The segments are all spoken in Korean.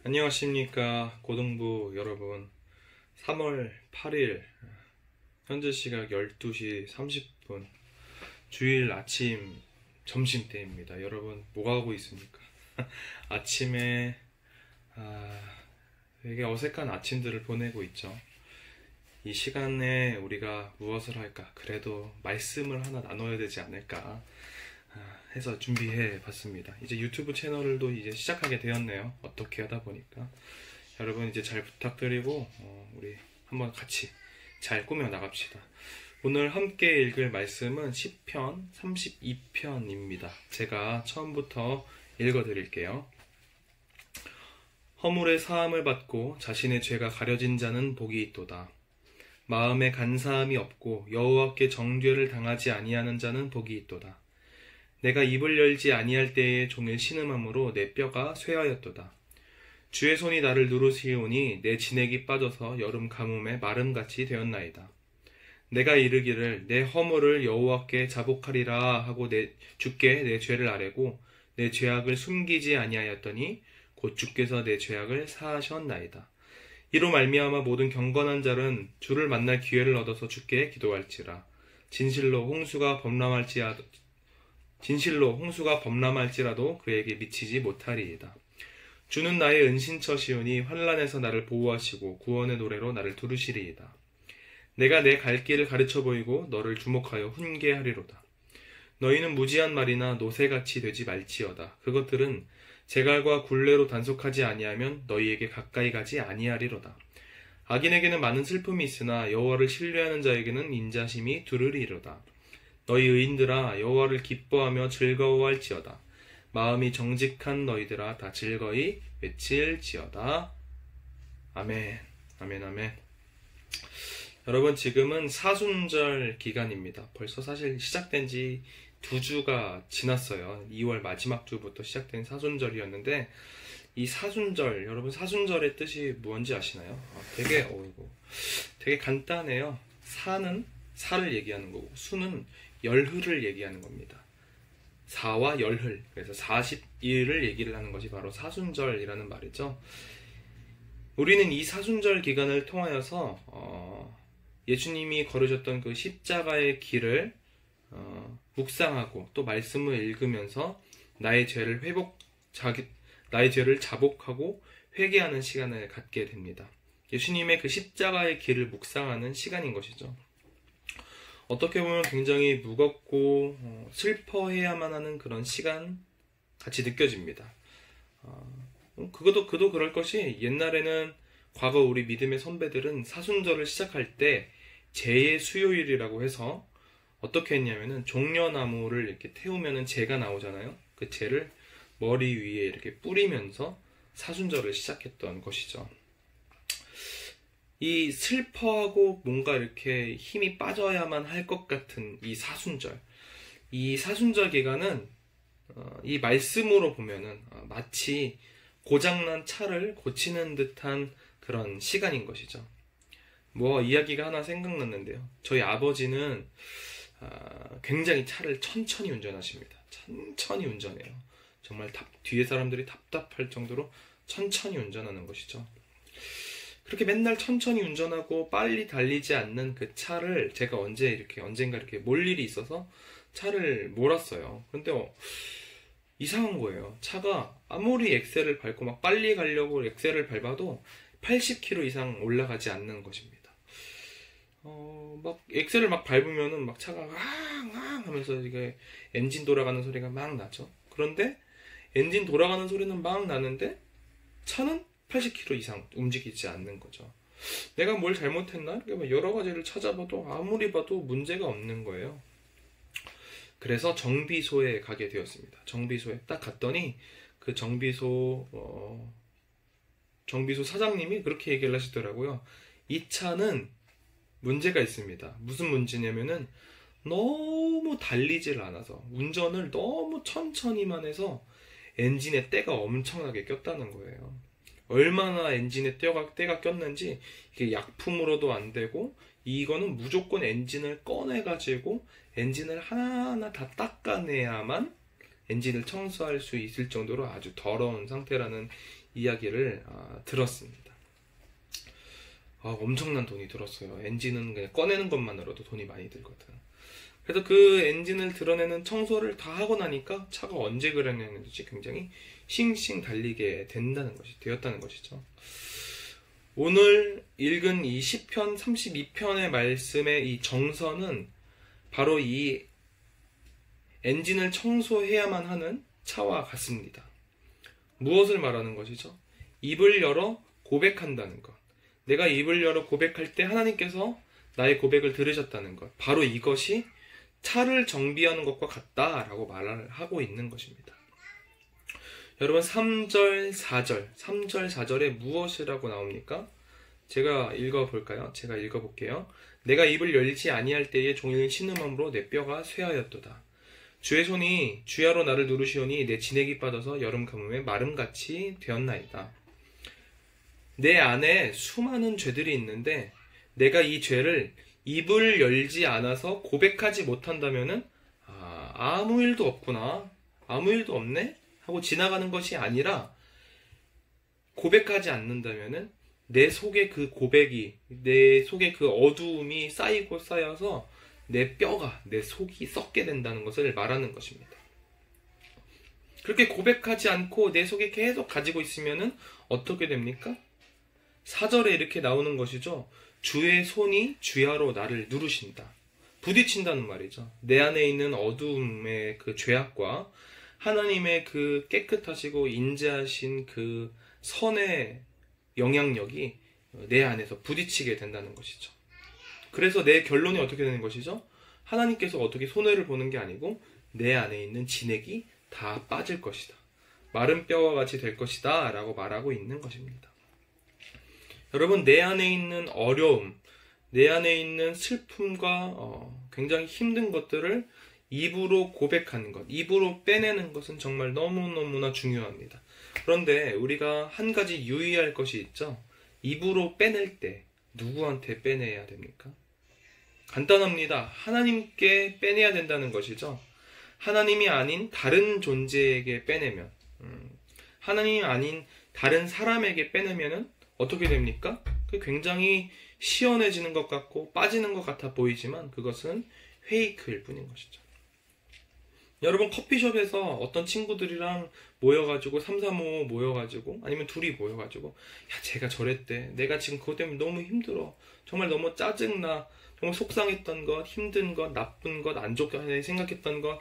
안녕하십니까 고등부 여러분. 3월 8일 현재 시각 12시 30분 주일 아침 점심때입니다. 여러분 뭐하고 있습니까? 아침에 되게 어색한 아침들을 보내고 있죠. 이 시간에 우리가 무엇을 할까? 그래도 말씀을 하나 나눠야 되지 않을까 해서 준비해 봤습니다. 이제 유튜브 채널도 이제 시작하게 되었네요. 어떻게 하다 보니까 여러분 이제 잘 부탁드리고 우리 한번 같이 잘 꾸며 나갑시다. 오늘 함께 읽을 말씀은 시편 32편입니다. 제가 처음부터 읽어 드릴게요. 허물의 사함을 받고 자신의 죄가 가려진 자는 복이 있도다. 마음에 간사함이 없고 여호와께 정죄를 당하지 아니하는 자는 복이 있도다. 내가 입을 열지 아니할 때에 종일 신음함으로 내 뼈가 쇠하였도다. 주의 손이 나를 누르시오니 내 진액이 빠져서 여름 가뭄에 마름같이 되었나이다. 내가 이르기를 내 허물을 여호와께 자복하리라 하고 주께 내 죄를 아뢰고 내 죄악을 숨기지 아니하였더니 곧 주께서 내 죄악을 사하셨나이다. 이로 말미암아 모든 경건한 자는 주를 만날 기회를 얻어서 주께 기도할지라. 진실로 홍수가 범람할지라도 그에게 미치지 못하리이다. 주는 나의 은신처시오니 환난에서 나를 보호하시고 구원의 노래로 나를 두르시리이다. 내가 내 갈 길을 가르쳐 보이고 너를 주목하여 훈계하리로다. 너희는 무지한 말이나 노새같이 되지 말지어다. 그것들은 재갈과 굴레로 단속하지 아니하면 너희에게 가까이 가지 아니하리로다. 악인에게는 많은 슬픔이 있으나 여호와를 신뢰하는 자에게는 인자심이 두르리로다. 너희 의인들아 여호와를 기뻐하며 즐거워할지어다. 마음이 정직한 너희들아 다 즐거이 외칠지어다. 아멘. 아멘. 아멘. 여러분 지금은 사순절 기간입니다. 벌써 사실 시작된 지 2주가 지났어요. 2월 마지막 주부터 시작된 사순절이었는데 이 사순절, 여러분 사순절의 뜻이 뭔지 아시나요? 되게 간단해요. 사는 사를 얘기하는 거고 수는 열흘을 얘기하는 겁니다. 사와 열흘, 그래서 40일을 얘기를 하는 것이 바로 사순절이라는 말이죠. 우리는 이 사순절 기간을 통하여서 예수님이 걸으셨던 그 십자가의 길을 묵상하고 또 말씀을 읽으면서 나의 죄를 자복하고 회개하는 시간을 갖게 됩니다. 예수님의 그 십자가의 길을 묵상하는 시간인 것이죠. 어떻게 보면 굉장히 무겁고 슬퍼해야만 하는 그런 시간 같이 느껴집니다. 그도 그럴 것이 옛날에는 과거 우리 믿음의 선배들은 사순절을 시작할 때 재의 수요일이라고 해서 어떻게 했냐면은 종려나무를 이렇게 태우면은 재가 나오잖아요. 그 재를 머리 위에 이렇게 뿌리면서 사순절을 시작했던 것이죠. 이 슬퍼하고 뭔가 이렇게 힘이 빠져야만 할 것 같은 이 사순절 기간은 이 말씀으로 보면은 마치 고장난 차를 고치는 듯한 그런 시간인 것이죠. 이야기가 하나 생각났는데요. 저희 아버지는 굉장히 차를 천천히 운전하십니다. 천천히 운전해요. 정말 뒤에 사람들이 답답할 정도로 천천히 운전하는 것이죠. 그렇게 맨날 천천히 운전하고 빨리 달리지 않는 그 차를 제가 언젠가 이렇게 몰 일이 있어서 차를 몰았어요. 근데 이상한 거예요. 차가 아무리 엑셀을 밟고 막 빨리 가려고 엑셀을 밟아도 80km 이상 올라가지 않는 것입니다. 막 엑셀을 막 밟으면은 막 차가 앙앙 하면서 이게 엔진 돌아가는 소리가 막 나죠. 그런데 엔진 돌아가는 소리는 막 나는데 차는 80km 이상 움직이지 않는 거죠. 내가 뭘 잘못했나? 여러 가지를 찾아봐도 아무리 봐도 문제가 없는 거예요. 그래서 정비소에 가게 되었습니다. 정비소에 딱 갔더니 그 정비소 사장님이 그렇게 얘기를 하시더라고요. 이 차는 문제가 있습니다. 무슨 문제냐면은 너무 달리질 않아서 운전을 너무 천천히만 해서 엔진에 때가 엄청나게 꼈다는 거예요. 얼마나 엔진에 때가 꼈는지 이게 약품으로도 안 되고 이거는 무조건 엔진을 꺼내가지고 엔진을 하나하나 다 닦아내야만 엔진을 청소할 수 있을 정도로 아주 더러운 상태라는 이야기를 들었습니다. 엄청난 돈이 들었어요. 엔진은 그냥 꺼내는 것만으로도 돈이 많이 들거든. 그래서 그 엔진을 드러내는 청소를 다 하고 나니까 차가 언제 그러냐는지 굉장히 싱싱 달리게 되었다는 것이죠. 오늘 읽은 이 시편 32편의 말씀의 이 정서는 바로 이 엔진을 청소해야만 하는 차와 같습니다. 무엇을 말하는 것이죠? 입을 열어 고백한다는 것. 내가 입을 열어 고백할 때 하나님께서 나의 고백을 들으셨다는 것. 바로 이것이 차를 정비하는 것과 같다라고 말을 하고 있는 것입니다. 여러분 3절, 4절에 무엇이라고 나옵니까? 제가 읽어볼까요? 제가 읽어볼게요. 내가 입을 열지 아니할 때에 종일 신음함으로 내 뼈가 쇠하였도다. 주의 손이 주야로 나를 누르시오니 내 진액이 빠져서 여름 가뭄에 마름같이 되었나이다. 내 안에 수많은 죄들이 있는데 내가 이 죄를 입을 열지 않아서 고백하지 못한다면은 아무 일도 없구나, 아무 일도 없네 하고 지나가는 것이 아니라 고백하지 않는다면은 내 속에 그 고백이, 내 속에 그 어두움이 쌓이고 쌓여서 내 뼈가, 내 속이 썩게 된다는 것을 말하는 것입니다. 그렇게 고백하지 않고 내 속에 계속 가지고 있으면은 어떻게 됩니까? 4절에 이렇게 나오는 것이죠. 주의 손이 주야로 나를 누르신다. 부딪힌다는 말이죠. 내 안에 있는 어두움의 그 죄악과 하나님의 그 깨끗하시고 인자하신 그 선의 영향력이 내 안에서 부딪히게 된다는 것이죠. 그래서 내 결론이 어떻게 되는 것이죠? 하나님께서 어떻게 손해를 보는 게 아니고 내 안에 있는 진액이 다 빠질 것이다. 마른 뼈와 같이 될 것이다 라고 말하고 있는 것입니다. 여러분, 내 안에 있는 어려움, 내 안에 있는 슬픔과 굉장히 힘든 것들을 입으로 고백하는 것, 입으로 빼내는 것은 정말 너무너무나 중요합니다. 그런데 우리가 한 가지 유의할 것이 있죠. 입으로 빼낼 때 누구한테 빼내야 됩니까? 간단합니다. 하나님께 빼내야 된다는 것이죠. 하나님이 아닌 다른 존재에게 빼내면, 하나님이 아닌 다른 사람에게 빼내면은 어떻게 됩니까? 굉장히 시원해지는 것 같고 빠지는 것 같아 보이지만 그것은 페이크일 뿐인 것이죠. 여러분, 커피숍에서 어떤 친구들이랑 모여가지고 3, 4, 5 모여가지고 아니면 둘이 모여가지고 야, 제가 저랬대, 내가 지금 그것 때문에 너무 힘들어, 정말 너무 짜증나, 정말 속상했던 것, 힘든 것, 나쁜 것, 안 좋게 생각했던 것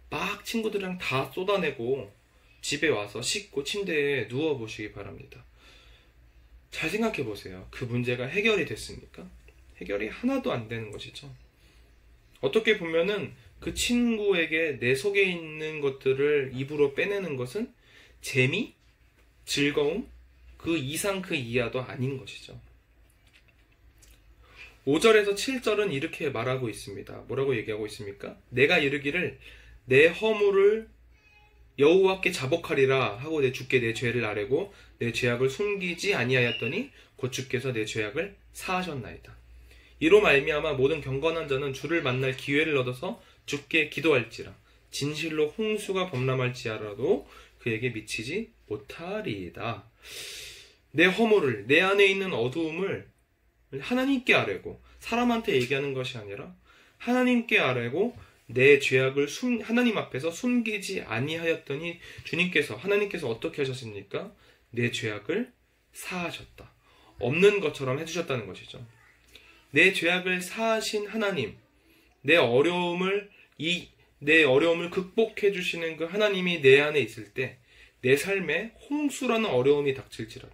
막 친구들이랑 다 쏟아내고 집에 와서 씻고 침대에 누워보시기 바랍니다. 잘 생각해 보세요. 그 문제가 해결이 됐습니까? 해결이 하나도 안 되는 것이죠. 어떻게 보면은 그 친구에게 내 속에 있는 것들을 입으로 빼내는 것은 재미, 즐거움, 그 이상 그 이하도 아닌 것이죠. 5절에서 7절은 이렇게 말하고 있습니다. 뭐라고 얘기하고 있습니까? 내가 이르기를 내 허물을 여호와께 자복하리라 하고 내 주께 내 죄를 아뢰고 내 죄악을 숨기지 아니하였더니 곧 주께서 내 죄악을 사하셨나이다. 이로 말미암아 모든 경건한 자는 주를 만날 기회를 얻어서 주께 기도할지라 진실로 홍수가 범람할지라도 그에게 미치지 못하리이다. 내 허물을, 내 안에 있는 어두움을 하나님께 아뢰고, 사람한테 얘기하는 것이 아니라 하나님께 아뢰고 내 죄악을 하나님 앞에서 숨기지 아니하였더니 하나님께서 어떻게 하셨습니까? 내 죄악을 사하셨다. 없는 것처럼 해주셨다는 것이죠. 내 죄악을 사하신 하나님, 내 어려움을 극복해 주시는 그 하나님이 내 안에 있을 때 내 삶에 홍수라는 어려움이 닥칠지라도,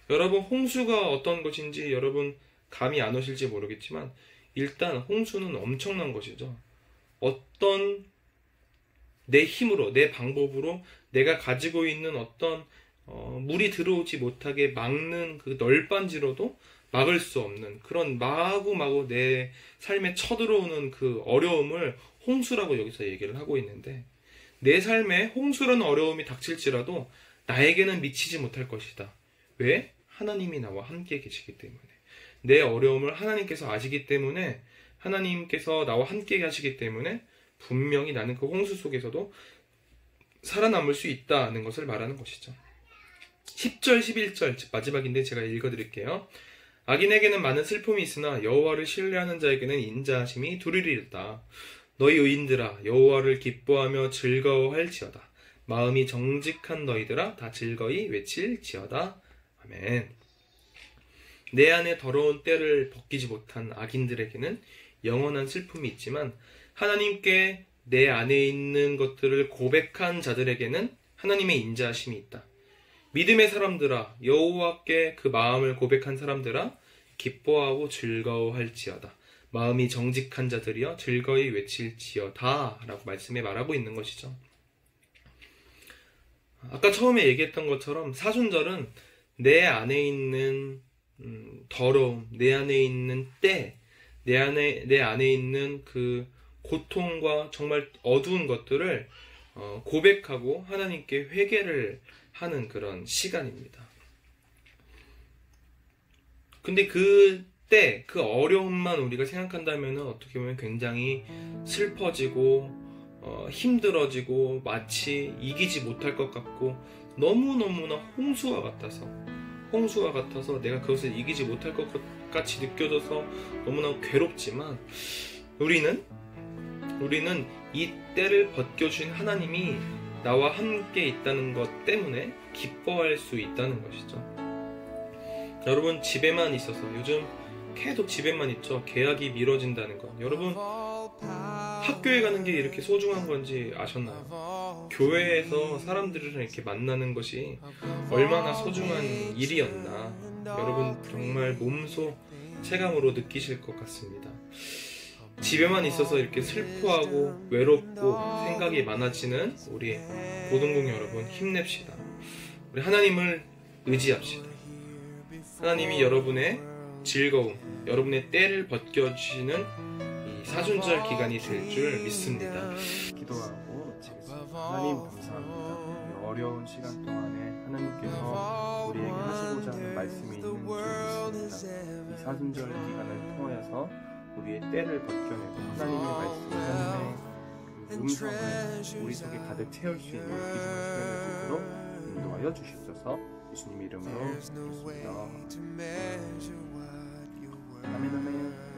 여러분, 홍수가 어떤 것인지 여러분 감이 안 오실지 모르겠지만 일단 홍수는 엄청난 것이죠. 어떤 내 힘으로, 내 방법으로 내가 가지고 있는 어떤 물이 들어오지 못하게 막는 그 널빤지로도 막을 수 없는 그런 마구마구 내 삶에 쳐들어오는 그 어려움을 홍수라고 여기서 얘기를 하고 있는데, 내 삶에 홍수라는 어려움이 닥칠지라도 나에게는 미치지 못할 것이다. 왜? 하나님이 나와 함께 계시기 때문에. 내 어려움을 하나님께서 아시기 때문에, 하나님께서 나와 함께 하시기 때문에 분명히 나는 그 홍수 속에서도 살아남을 수 있다는 것을 말하는 것이죠. 10절, 11절 마지막인데 제가 읽어드릴게요. 악인에게는 많은 슬픔이 있으나 여호와를 신뢰하는 자에게는 인자하심이 두리리다. 너희 의인들아 여호와를 기뻐하며 즐거워할지어다. 마음이 정직한 너희들아 다 즐거이 외칠지어다. 아멘. 내 안에 더러운 때를 벗기지 못한 악인들에게는 영원한 슬픔이 있지만 하나님께 내 안에 있는 것들을 고백한 자들에게는 하나님의 인자하심이 있다. 믿음의 사람들아 여호와께 그 마음을 고백한 사람들아 기뻐하고 즐거워할지어다. 마음이 정직한 자들이여 즐거이 외칠지어다 라고 말씀에 말하고 있는 것이죠. 아까 처음에 얘기했던 것처럼 사순절은 내 안에 있는 더러움, 내 안에 있는 때, 내 안에 있는 그 고통과 정말 어두운 것들을 고백하고 하나님께 회개를 하는 그런 시간입니다. 근데 그때 그 어려움만 우리가 생각한다면 어떻게 보면 굉장히 슬퍼지고 힘들어지고 마치 이기지 못할 것 같고 너무너무나 홍수와 같아서 내가 그것을 이기지 못할 것 같이 느껴져서 너무나 괴롭지만 우리는 이 때를 벗겨주신 하나님이 나와 함께 있다는 것 때문에 기뻐할 수 있다는 것이죠. 여러분 집에만 있어서 요즘 계속 집에만 있죠. 계약이 미뤄진다는 것. 여러분 학교에 가는 게 이렇게 소중한 건지 아셨나요? 교회에서 사람들이랑 이렇게 만나는 것이 얼마나 소중한 일이었나 여러분 정말 몸소 체감으로 느끼실 것 같습니다. 집에만 있어서 이렇게 슬퍼하고 외롭고 생각이 많아지는 우리 고등공 여러분 힘냅시다. 우리 하나님을 의지합시다. 하나님이 여러분의 즐거움, 여러분의 때를 벗겨주시는 이 사순절 기간이 될 줄 믿습니다. 기도하고 마치겠습니다. 하나님 감사합니다. 이 어려운 시간 동안에 하나님께서 우리에게 하시고자 하는 말씀이 있는 줄 믿습니다. 이 사순절 기간을 통하여서 우리의 때를 벗겨내고 하나님의 말씀, 하나님의 음성을 우리 속에 가득 채울 수 있는 귀중한 시간이 되도록 인도하여 주시옵소서. 예수님 이름으로 기도드립니다. 아멘.